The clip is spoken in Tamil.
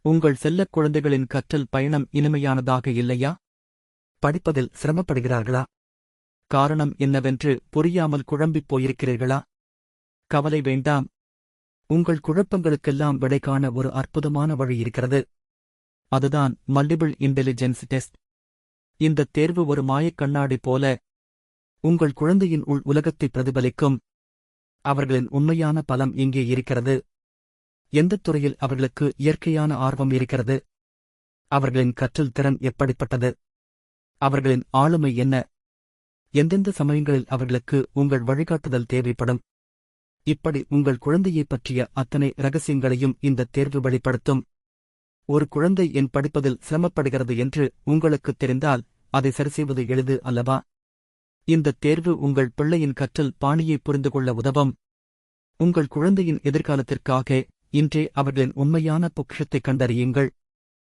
உங்கள் செல்லக் குழந்தைகளின் கற்றல் பயணம் இனிமையானதாக இல்லையா? படிப்பதில் சிரமப்படுகிறார்களா? காரணம் என்னவென்று புரியாமல் குழம்பிப் போயிருக்கிறீர்களா? கவலை வேண்டாம். உங்கள் குழப்பங்களுக்கெல்லாம் விடை காண ஒரு அற்புதமான வழி இருக்கிறது. அதுதான் மல்டிபிள் இன்டெலிஜென்ஸ் டெஸ்ட். இந்தத் தேர்வு ஒரு மாயக் கண்ணாடி போல உங்கள் குழந்தையின் உள் உலகத்தை பிரதிபலிக்கும். அவர்களின் உண்மையான பலம் இங்கே இருக்கிறது. எந்தத் துறையில் அவர்களுக்கு இயற்கையான ஆர்வம் இருக்கிறது? அவர்களின் கற்றல் திறன் எப்படிப்பட்டது? அவர்களின் ஆளுமை என்ன? எந்தெந்த சமயங்களில் அவர்களுக்கு உங்கள் வழிகாட்டுதல் தேவைப்படும்? இப்படி உங்கள் குழந்தையைப் பற்றிய அத்தனை இரகசியங்களையும் இந்தத் தேர்வு வெளிப்படுத்தும். ஒரு குழந்தை என் படிப்பதில் சிரமப்படுகிறது என்று உங்களுக்குத் தெரிந்தால் அதை சரிசெய்வது எளிது அல்லவா? இந்தத் தேர்வு உங்கள் பிள்ளையின் கற்றல் பாணியை புரிந்துகொள்ள உதவும். உங்கள் குழந்தையின் எதிர்காலத்திற்காக இன்றே அவர்களின் உண்மையான பொக்கிஷத்தைக் கண்டறியுங்கள்.